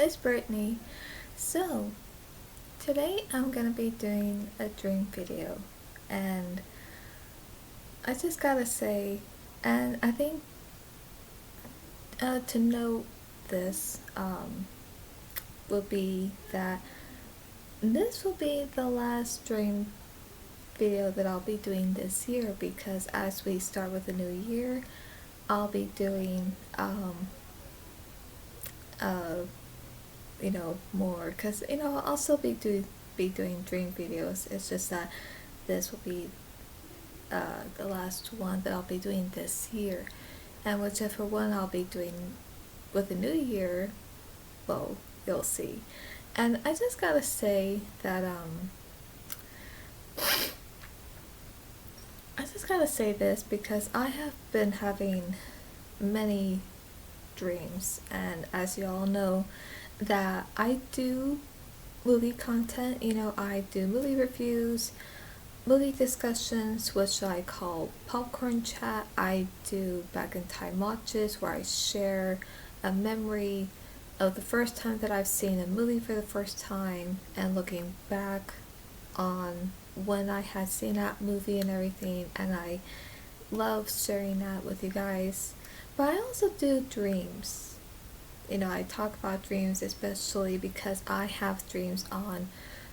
it's Brittany. So, today I'm gonna be doing a dream video, and I just gotta say, and I think to note this will be that this will be the last dream video that I'll be doing this year because as we start with the new year, I'll be doing uh more because I'll still be doing dream videos. It's just that this will be the last one that I'll be doing this year, and whichever one I'll be doing with the new year, well, you'll see. And I just gotta say that I just gotta say this because I have been having many dreams, and as you all know, that I do movie content. I do movie reviews, movie discussions, which I call popcorn chat. I do back in time watches where I share a memory of the first time that I've seen a movie for the first time and looking back on when I had seen that movie and everything, and I love sharing that with you guys. But I also do dreams. I talk about dreams especially because I have dreams on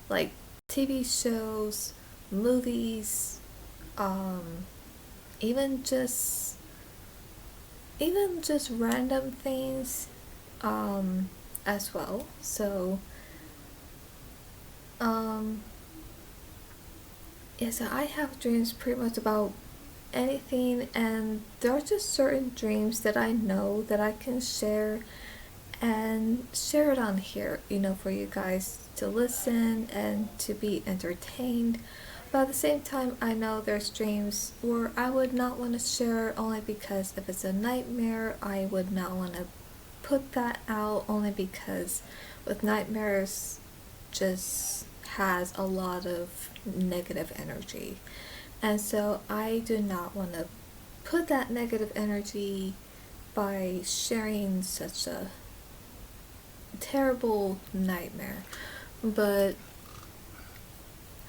like TV shows, movies, um, even just random things as well. So um yeah, so I have dreams pretty much about anything, and there are just certain dreams that I know that I can share and share it on here, for you guys to listen and to be entertained. But at the same time, I know there's dreams where I would not want to share only because if it's a nightmare, I would not want to put that out only because with nightmares just has a lot of negative energy. And so I do not want to put that negative energy by sharing such a terrible nightmare. But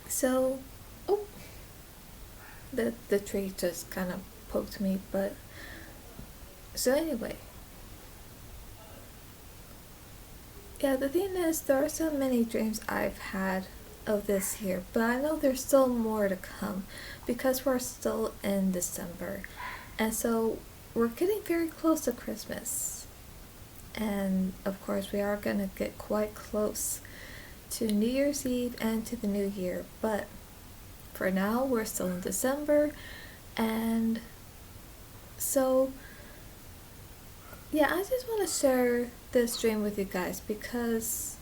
so, oh, the tree just kind of poked me. But so anyway, yeah, the thing is, there are so many dreams I've had of this year, but I know there's still more to come because we're still in December, and so we're getting very close to Christmas. And of course, we are gonna get quite close to New Year's Eve and to the New Year, but for now, we're still in December, and so yeah, I just want to share this dream with you guys because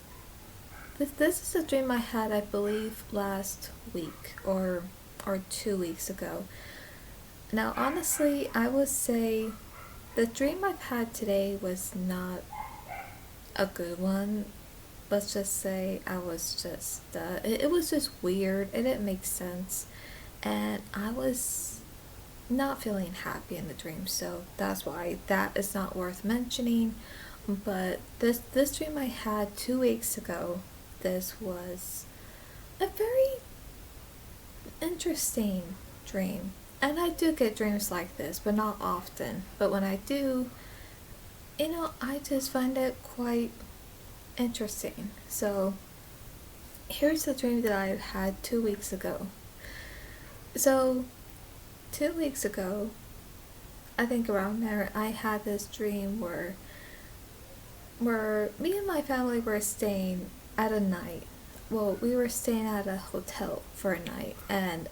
this is a dream I had, I believe, last week or 2 weeks ago. Now, honestly, I would say the dream I've had today was not a good one. Let's just say I was just it was just weird. It didn't make sense, and I was not feeling happy in the dream. So that's why that is not worth mentioning. But this dream I had 2 weeks ago, this was a very interesting dream. And I do get dreams like this, but not often. But when I do, I just find it quite interesting. So here's the dream that I had 2 weeks ago. So 2 weeks ago, I think around there, I had this dream where me and my family were staying at a night. Well, we were staying at a hotel for a night, and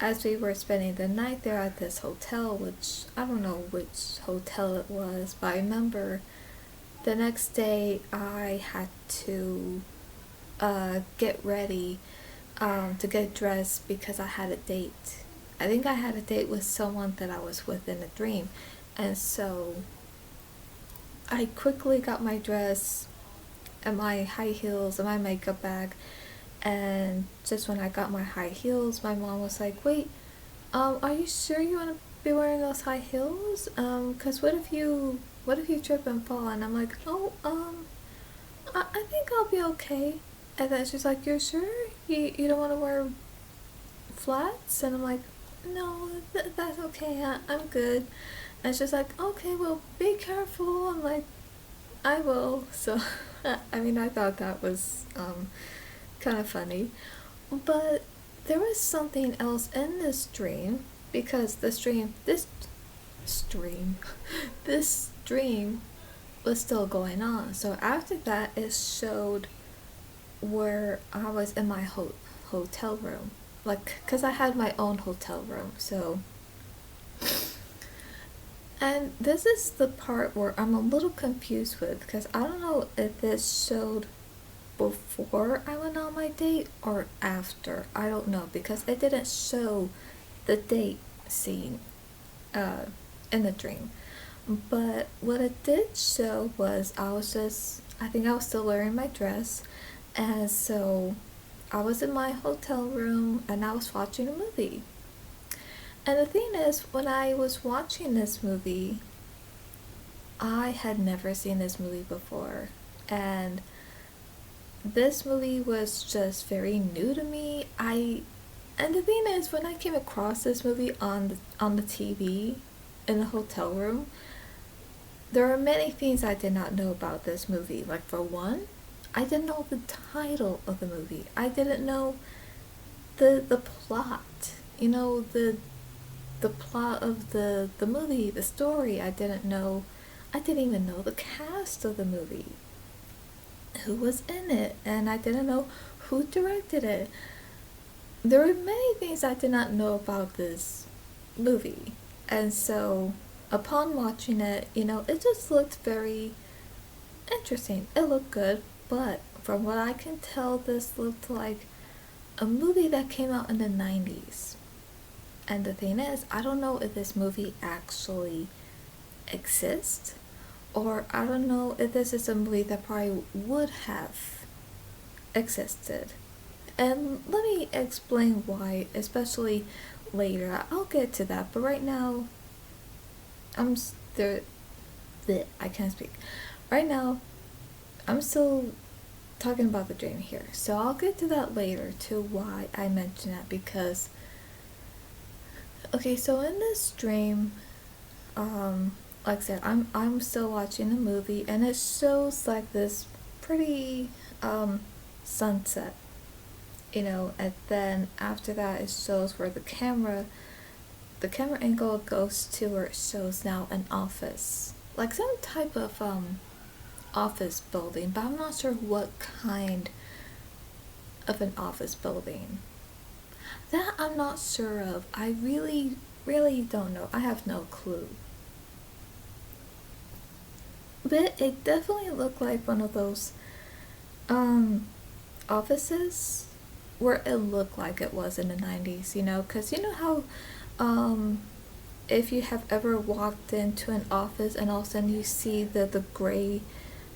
as we were spending the night there at this hotel, which I don't know which hotel it was, but I remember the next day I had to get ready to get dressed because I had a date. I think I had a date with someone that I was with in a dream, and so I quickly got my dress and my high heels and my makeup bag, and just when I got my high heels, my mom was like, wait, are you sure you want to be wearing those high heels? Because what if you what if you trip and fall? And I'm like, oh, I think I'll be okay. And then she's like, you're sure? You don't want to wear flats? And I'm like, no, that's okay. I'm good. And she's like, okay, well, be careful. I'm like, I will. So, I mean, I thought that was kind of funny. But there was something else in this dream because stream, this dream was still going on. So after that, it showed where I was in my hotel room, like, cause I had my own hotel room. So, and this is the part where I'm a little confused with, because I don't know if this showed before I went on my date or after. I don't know because it didn't show the date scene in the dream. But what it did show was I think I was still wearing my dress, and so I was in my hotel room and I was watching a movie. And the thing is, when I was watching this movie, I had never seen this movie before, and this movie was just very new to me. And the thing is, when I came across this movie on the TV in the hotel room, there are many things I did not know about this movie. Like, for one, I didn't know the title of the movie. I didn't know the plot. You know, the plot of the movie, the story. I didn't even know the cast of the movie, who was in it, and I didn't know who directed it. There were many things I did not know about this movie, and so upon watching it, it just looked very interesting. It looked good, but from what I can tell, this looked like a movie that came out in the 90's. And the thing is, I don't know if this movie actually exists, or I don't know if this is a movie that probably would have existed. And let me explain why, especially later. I'll get to that, but right now, I can't speak. Right now, I'm still talking about the dream here, so I'll get to that later, to why I mention that, because okay, so in this dream, like I said, I'm still watching the movie, and it shows like this pretty sunset, and then after that it shows where the camera angle goes to where it shows now an office, like some type of office building, but I'm not sure what kind of an office building. That I'm not sure of. I really, really don't know. I have no clue. But it definitely looked like one of those offices where it looked like it was in the 90's, because you know how if you have ever walked into an office and all of a sudden you see the gray,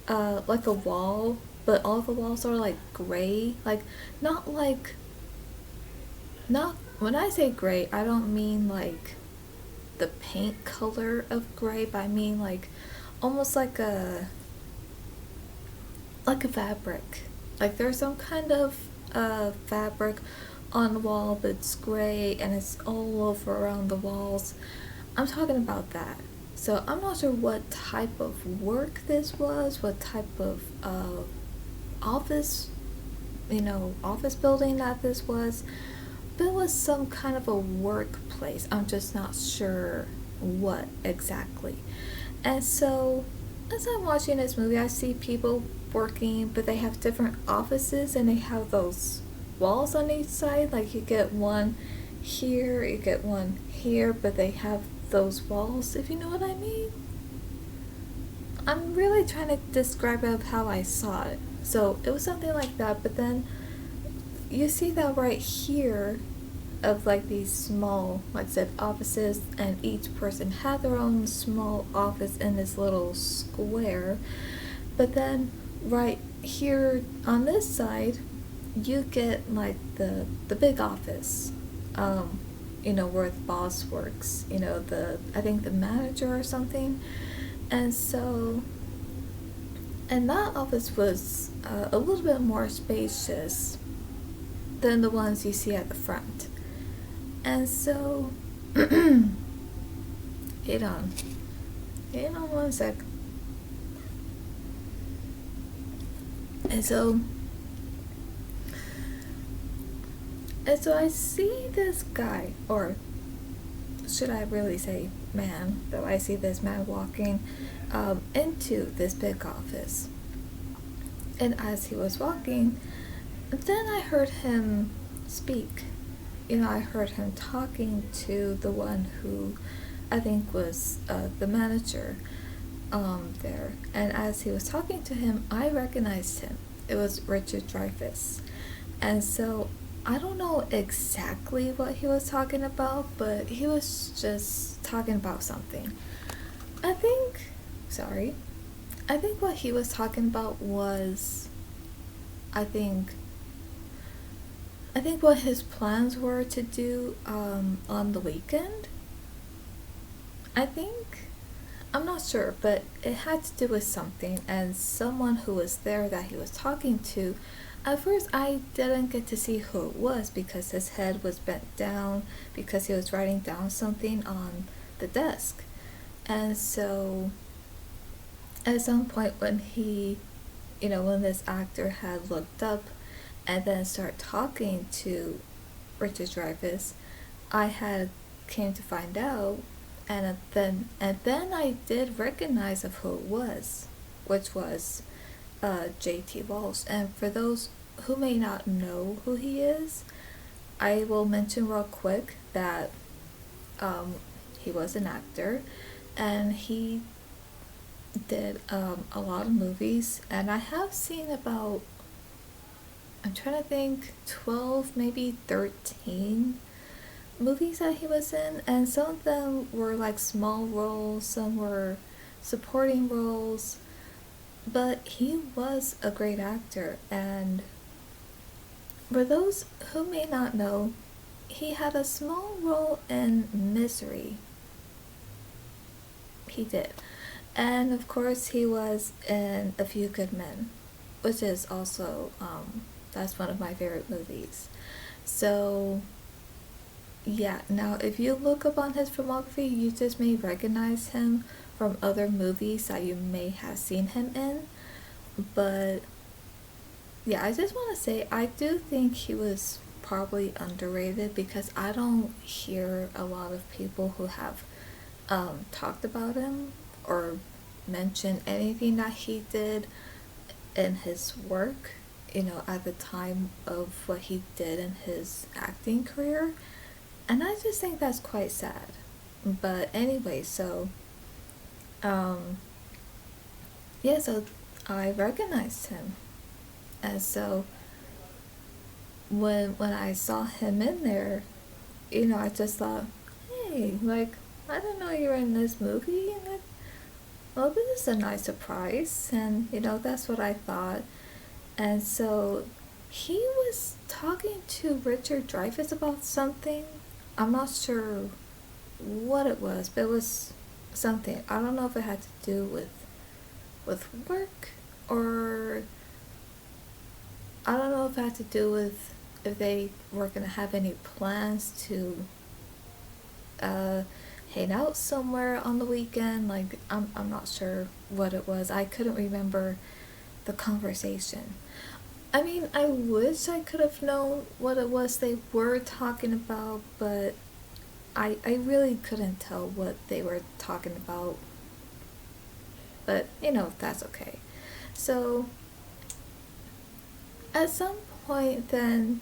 like a wall, but all the walls are like gray, not when I say gray, I don't mean like the paint color of gray, but I mean like almost like a fabric. Like there's some kind of fabric on the wall, but it's gray and it's all over around the walls. I'm talking about that. So I'm not sure what type of work this was, what type of office, office building that this was. But it was some kind of a workplace. I'm just not sure what exactly. And so as I'm watching this movie, I see people working, but they have different offices and they have those walls on each side. Like you get one here, you get one here, but they have those walls, if you know what I mean. I'm really trying to describe it how I saw it. So it was something like that, but then you see that right here of like these small, like I said, offices, and each person had their own small office in this little square. But then right here on this side, you get like the big office, where the boss works, I think the manager or something. And so, and that office was a little bit more spacious than the ones you see at the front. And so, hold on. Hold on one sec. And so I see this guy, or should I really say man, though I see this man walking into this big office. And as he was walking, then I heard him speak. I heard him talking to the one who I think was the manager there. And as he was talking to him, I recognized him. It was Richard Dreyfuss. And so I don't know exactly what he was talking about, but he was just talking about something. I think what he was talking about was, I think what his plans were to do on the weekend. I'm not sure, but it had to do with something, and someone who was there that he was talking to, at first I didn't get to see who it was because his head was bent down because he was writing down something on the desk. And so at some point when when this actor had looked up and then started talking to Richard Dreyfuss, I had came to find out, and then I did recognize of who it was, which was J.T. Walsh. And for those who may not know who he is, I will mention real quick that he was an actor, and he did a lot of movies, and I have seen about, I'm trying to think, 12, maybe 13 movies that he was in, and some of them were like small roles, some were supporting roles, but he was a great actor. And for those who may not know, he had a small role in Misery. He did. And of course he was in A Few Good Men, which is also that's one of my favorite movies. So yeah, now if you look up on his filmography, you just may recognize him from other movies that you may have seen him in. But yeah, I just want to say I do think he was probably underrated because I don't hear a lot of people who have talked about him or mentioned anything that he did in his work, at the time of what he did in his acting career. And I just think that's quite sad. But anyway, so yeah, so I recognized him. And so when I saw him in there, I just thought, hey, like, I didn't know you were in this movie, and well, this is a nice surprise. And that's what I thought. And so he was talking to Richard Dreyfuss about something. I'm not sure what it was, but it was something. I don't know if it had to do with work, or I don't know if it had to do with if they were going to have any plans to hang out somewhere on the weekend. Like, I'm not sure what it was. I couldn't remember the conversation. I mean, I wish I could have known what it was they were talking about, but I really couldn't tell what they were talking about. But, that's okay. So, at some point then,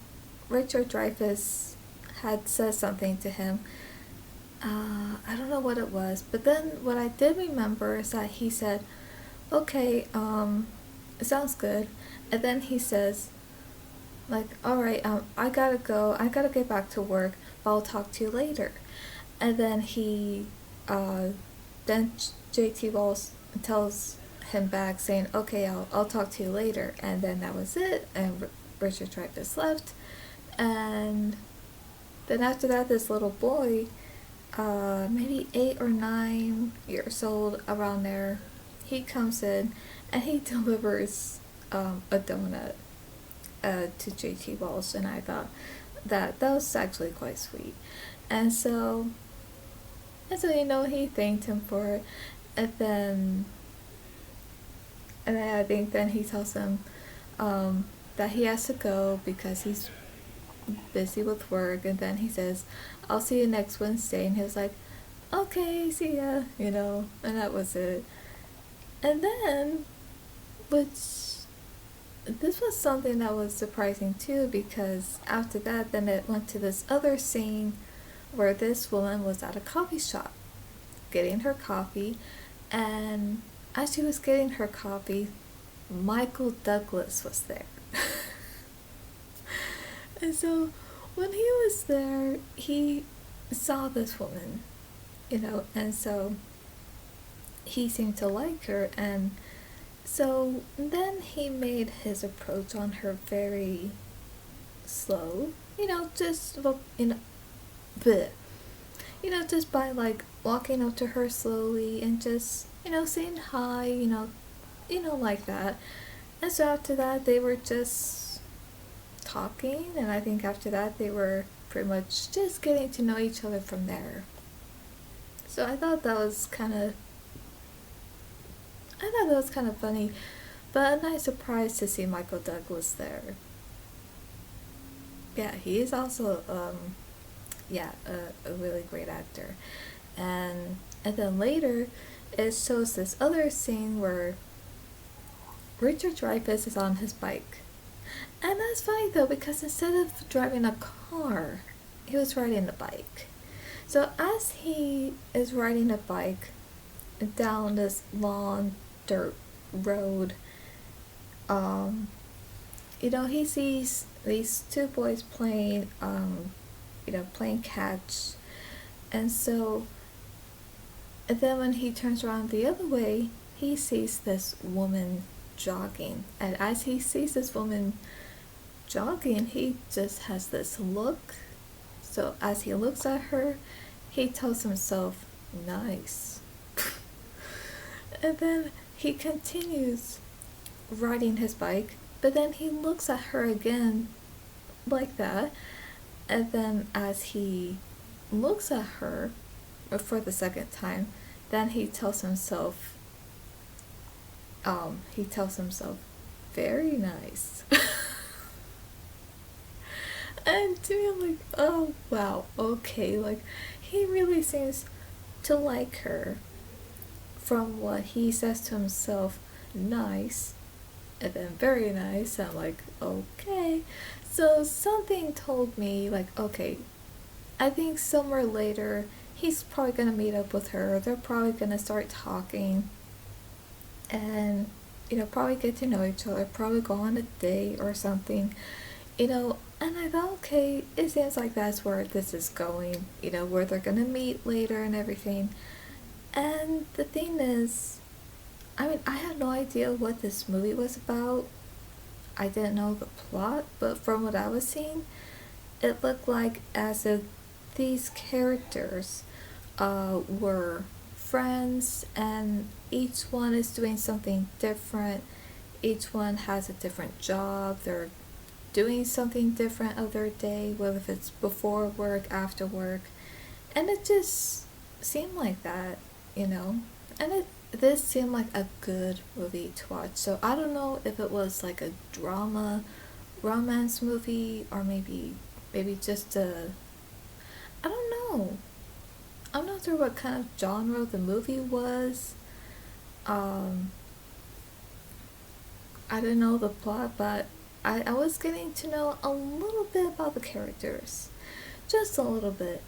Richard Dreyfuss had said something to him. I don't know what it was, but then what I did remember is that he said, okay, it sounds good. And then he says, like, alright, I gotta go, I gotta get back to work, but I'll talk to you later. And then then JT Walsh tells him back saying, okay, I'll talk to you later. And then that was it, and Richard Dreyfuss left. And then after that, this little boy maybe 8 or 9 years old, around there. He comes in and he delivers a donut to JT Walsh, and I thought that was actually quite sweet. And so, he thanked him for it, and then I think then he tells him that he has to go because he's busy with work, and then he says, "I'll see you next Wednesday," and he was like, "Okay, see ya," and that was it. And then, which this was something that was surprising too, because after that, then it went to this other scene where this woman was at a coffee shop getting her coffee, and as she was getting her coffee, Michael Douglas was there. And so when he was there, he saw this woman, and so he seemed to like her, and so then he made his approach on her very slow, just, bleh, just by like walking up to her slowly and just, saying hi, like that. And so after that, they were just talking, and I think after that, they were pretty much just getting to know each other from there. So I thought that was kind of funny, but a nice surprise to see Michael Douglas there. Yeah, he is also a really great actor. And then later it shows this other scene where Richard Dreyfuss is on his bike. And that's funny though, because instead of driving a car, he was riding a bike. So as he is riding a bike down this long dirt road, he sees these two boys playing catch. And so, and then when he turns around the other way, he sees this woman jogging. And as he sees this woman jogging, he just has this look. So as he looks at her, he tells himself, "Nice." And then he continues riding his bike, but then he looks at her again like that. And then as he looks at her for the second time, then he tells himself, "Very nice." And to me, I'm like, oh wow, okay, like he really seems to like her from what he says to himself, "Nice," and then "very nice." I'm like, okay. So something told me, like, okay, I think somewhere later he's probably gonna meet up with her. They're probably gonna start talking, and probably get to know each other. Probably go on a date or something. And I thought, okay, it seems like that's where this is going. Where they're gonna meet later and everything. And the thing is, I had no idea what this movie was about. I didn't know the plot, but from what I was seeing, it looked like as if these characters were friends, and each one is doing something different. Each one has a different job. They're doing something different of their day, whether if it's before work, after work. And it just seemed like that, and this seemed like a good movie to watch. So I don't know if it was like a drama romance movie, or maybe just I don't know. I'm not sure what kind of genre the movie was. I didn't know the plot, but I was getting to know a little bit about the characters, just a little bit.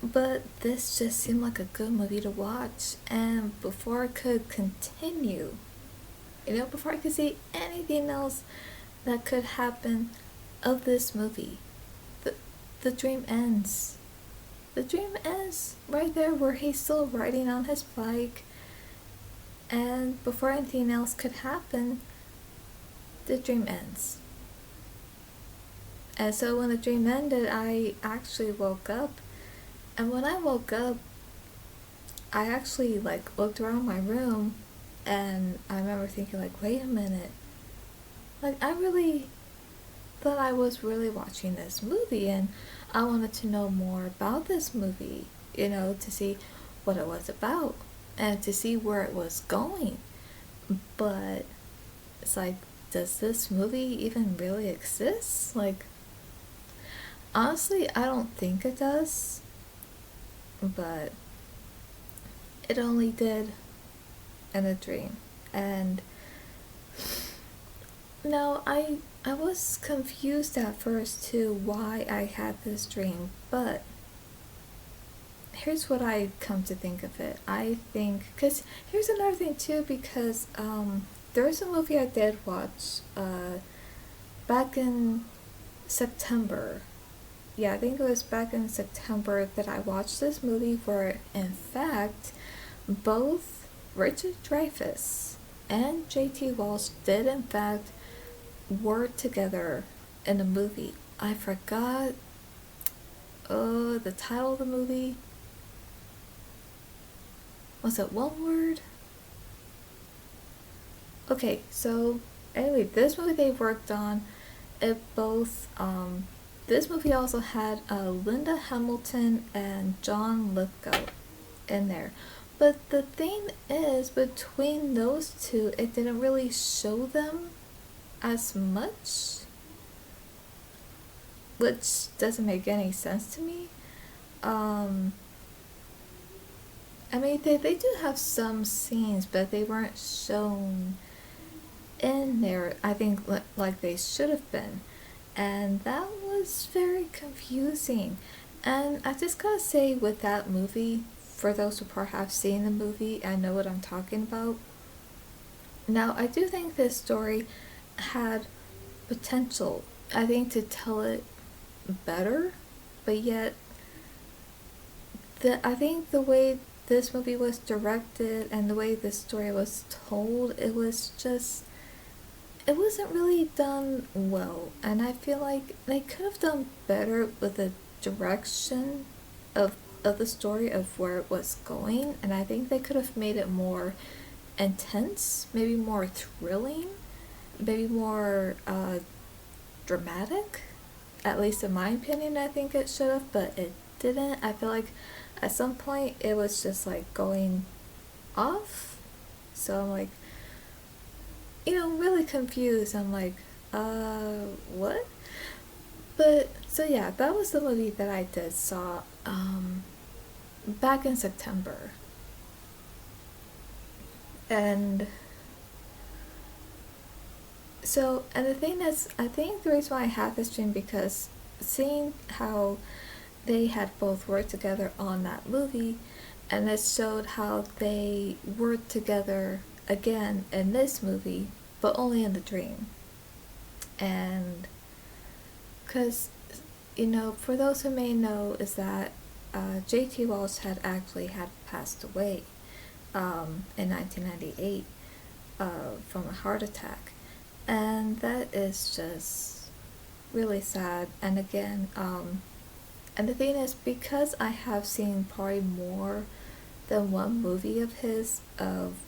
But this just seemed like a good movie to watch, and before I could continue, before I could see anything else that could happen of this movie, the dream ends. The dream ends right there where he's still riding on his bike, and before anything else could happen, the dream ends. And so when the dream ended, I actually woke up, And when I woke up, I actually like looked around my room, and I remember thinking like, wait a minute, like I really thought I was really watching this movie, and I wanted to know more about this movie, to see what it was about and to see where it was going. But it's like, does this movie even really exist? Like, honestly, I don't think it does, but it only did in a dream. And no, I was confused at first too why I had this dream, but here's what I come to think of it. I think, because here's another thing too, because there's a movie I did watch back in September. Yeah, I think it was back in September that I watched this movie where, in fact, both Richard Dreyfuss and J.T. Walsh did, in fact, work together in a movie. I forgot the title of the movie. Was it one word? Okay, so anyway, this movie they worked on, it both, this movie also had Linda Hamilton and John Lithgow in there. But the thing is, between those two, it didn't really show them as much, which doesn't make any sense to me. I mean, they do have some scenes, but they weren't shown in there, I think, like they should have been. And that was very confusing. And I just gotta say, with that movie, for those who perhaps seen the movie, I know what I'm talking about. Now, I do think this story had potential, I think, to tell it better, but yet, I think the way this movie was directed and the way this story was told, it wasn't really done well, and I feel like they could have done better with the direction of the story of where it was going, and I think they could have made it more intense, maybe more thrilling, maybe more dramatic. At least in my opinion, I think it should have, but it didn't. I feel like at some point it was just like going off. So I'm like, really confused. I'm like, what? But so yeah, that was the movie that I did saw back in September. And so, and the thing is, I think the reason why I had this dream, because seeing how they had both worked together on that movie, and it showed how they worked together again in this movie, but only in the dream. And because, for those who may know, is that J.T. Walsh had actually had passed away in 1998 from a heart attack. And that is just really sad. And again, and the thing is, because I have seen probably more than one movie of his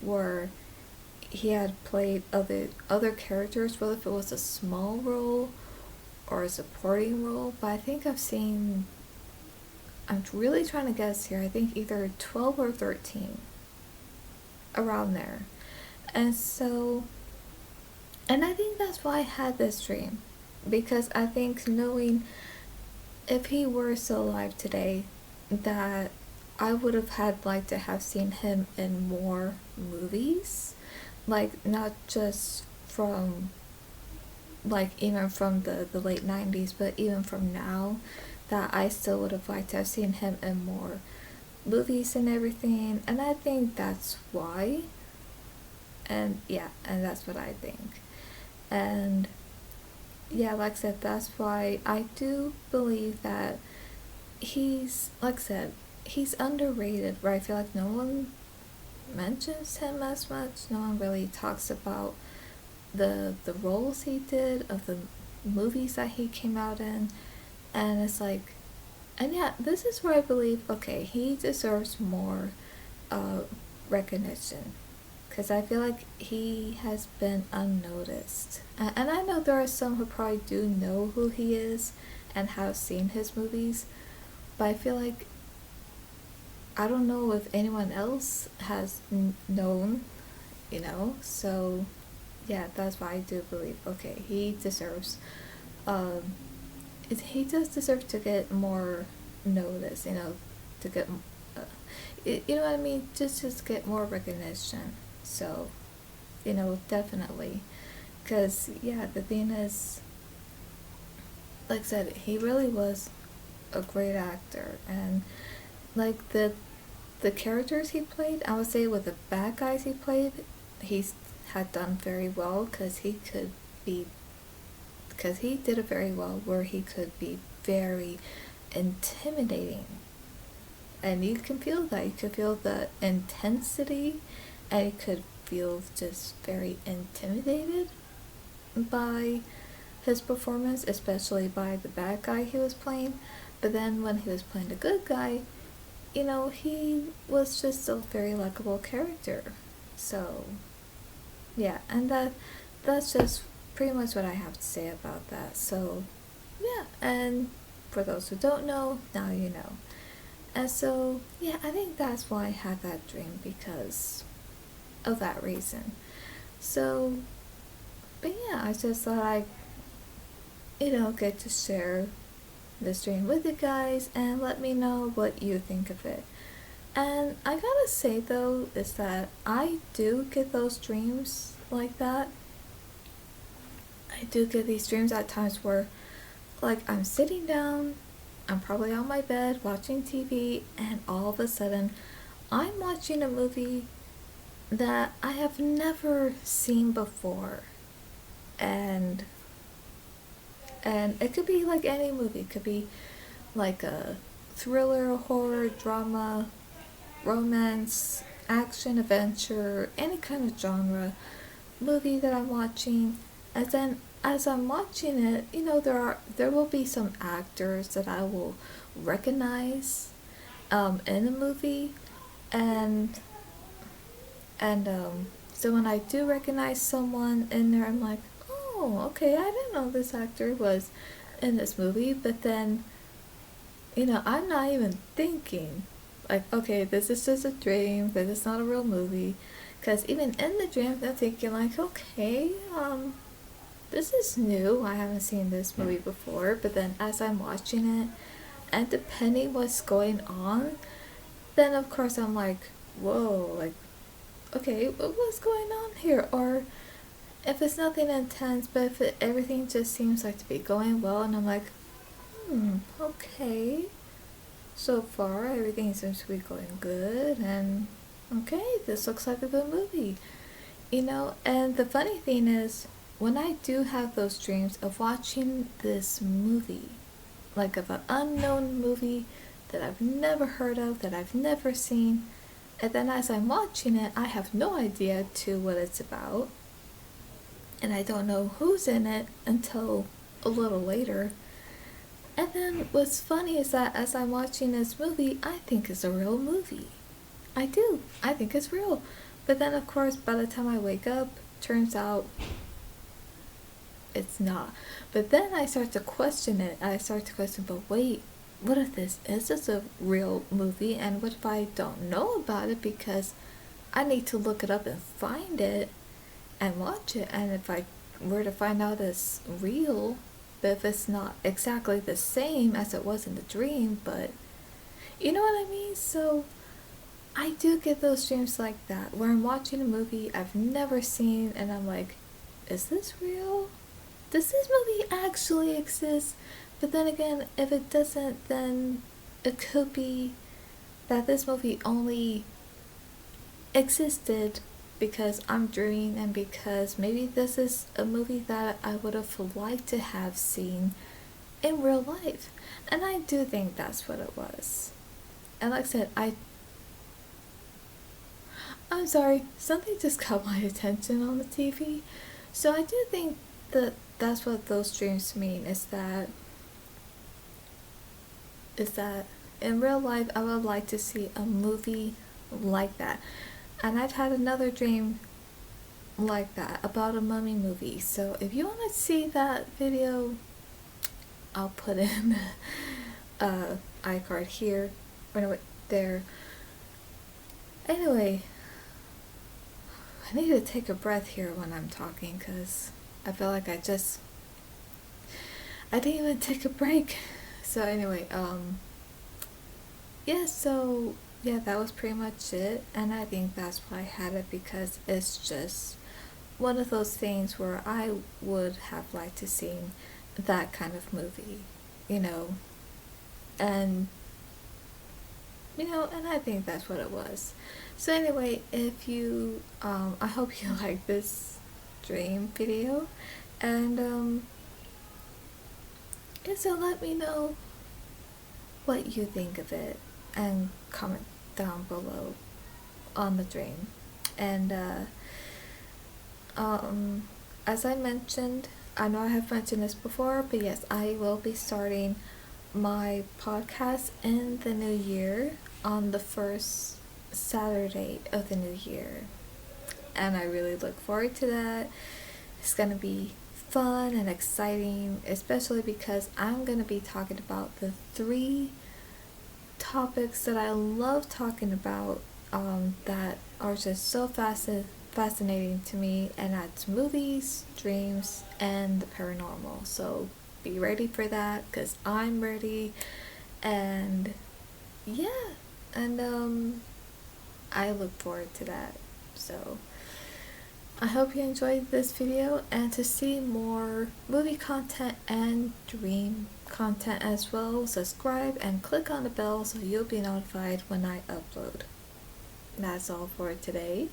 where he had played other characters, whether if it was a small role or a supporting role, but I think I'm really trying to guess here, I think either 12 or 13, around there. And so, and I think that's why I had this dream, because I think knowing if he were still alive today, that I would have had liked to have seen him in more movies, like not just from, like even from the late 90s, but even from now, that I still would have liked to have seen him in more movies and everything. And I think that's why. And yeah, and that's what I think. And yeah, like I said, that's why I do believe that he's, like I said, he's underrated, right? I feel like no one mentions him as much. No one really talks about the roles he did, of the movies that he came out in. And it's like, And yeah, this is where I believe, okay, he deserves more uh, recognition. Because I feel like he has been unnoticed. And I know there are some who probably do know who he is and have seen his movies, but I feel like I don't know if anyone else has known, So, yeah, that's why I do believe, okay, he deserves, um, he does deserve to get more notice, to get, uh, you know what I mean? Just get more recognition. So, definitely. Because, yeah, the thing is, like I said, he really was a great actor. And, like, the characters he played, I would say with the bad guys he played, he's had done very well be because he did it very well where he could be very intimidating, and you can feel that. You could feel the intensity, and you could feel just very intimidated by his performance, especially by the bad guy he was playing. But then when he was playing the good guy, he was just a very likable character. So, yeah, and that's just pretty much what I have to say about that. So, yeah, and for those who don't know, now you know. And so, yeah, I think that's why I had that dream, because of that reason. So, but yeah, I just thought I'd, get to share this dream with you guys and let me know what you think of it. And I gotta say though, is that I do get those dreams like that. I do get these dreams at times where, like, I'm sitting down, I'm probably on my bed watching TV, and all of a sudden, I'm watching a movie that I have never seen before. And it could be like any movie. It could be like a thriller, horror, drama, romance, action, adventure, any kind of genre movie that I'm watching. And then as I'm watching it, there will be some actors that I will recognize in the movie, and so when I do recognize someone in there, I'm like, oh, okay, I didn't know this actor was in this movie. But then, I'm not even thinking, like, okay, this is just a dream, this is not a real movie. Because even in the dream, I'm thinking, like, okay, this is new, I haven't seen this movie before. But then as I'm watching it, and depending what's going on, then of course I'm like, whoa, like, okay, what's going on here? Or if it's nothing intense, but if everything just seems like to be going well, and I'm like, okay, so far everything seems to be going good, and okay, this looks like a good movie, And the funny thing is, when I do have those dreams of watching this movie, like of an unknown movie that I've never heard of, that I've never seen, and then as I'm watching it, I have no idea to what it's about, and I don't know who's in it until a little later. And then what's funny is that as I'm watching this movie, I think it's a real movie. I do. I think it's real. But then, of course, by the time I wake up, turns out it's not. But then I start to question it. I start to question, but wait, what if this is just a real movie? And what if I don't know about it because I need to look it up and find it and watch it? And if I were to find out it's real, but if it's not exactly the same as it was in the dream, but you know what I mean? So I do get those dreams like that, where I'm watching a movie I've never seen, and I'm like, is this real? Does this movie actually exist? But then again, if it doesn't, then it could be that this movie only existed because I'm dreaming, and because maybe this is a movie that I would have liked to have seen in real life. And I do think that's what it was. And like I said, I'm sorry, something just caught my attention on the TV. So I do think that that's what those dreams mean, is that is that in real life I would like to see a movie like that. And I've had another dream like that about a mummy movie. So if you want to see that video, I'll put in iCard here. Or no, wait, there. Anyway, I need to take a breath here when I'm talking because I feel like I didn't even take a break. So anyway, yeah, so yeah, that was pretty much it. And I think that's why I had it, because it's just one of those things where I would have liked to see that kind of movie, you know, and and I think that's what it was. So anyway, if you, I hope you like this dream video, and yeah, so let me know what you think of it, and comment down below on the dream. And as I mentioned, I know I have mentioned this before, but yes, I will be starting my podcast in the new year on the first Saturday of the new year. And I really look forward to that. It's gonna be fun and exciting, especially because I'm gonna be talking about the 3 topics that I love talking about, that are just so fascinating to me, and that's movies, dreams, and the paranormal. So be ready for that, because I'm ready. And yeah, and I look forward to that. So I hope you enjoyed this video, and to see more movie content and dream content as well, subscribe and click on the bell so you'll be notified when I upload. That's all for today,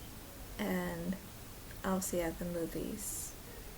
and I'll see you at the movies.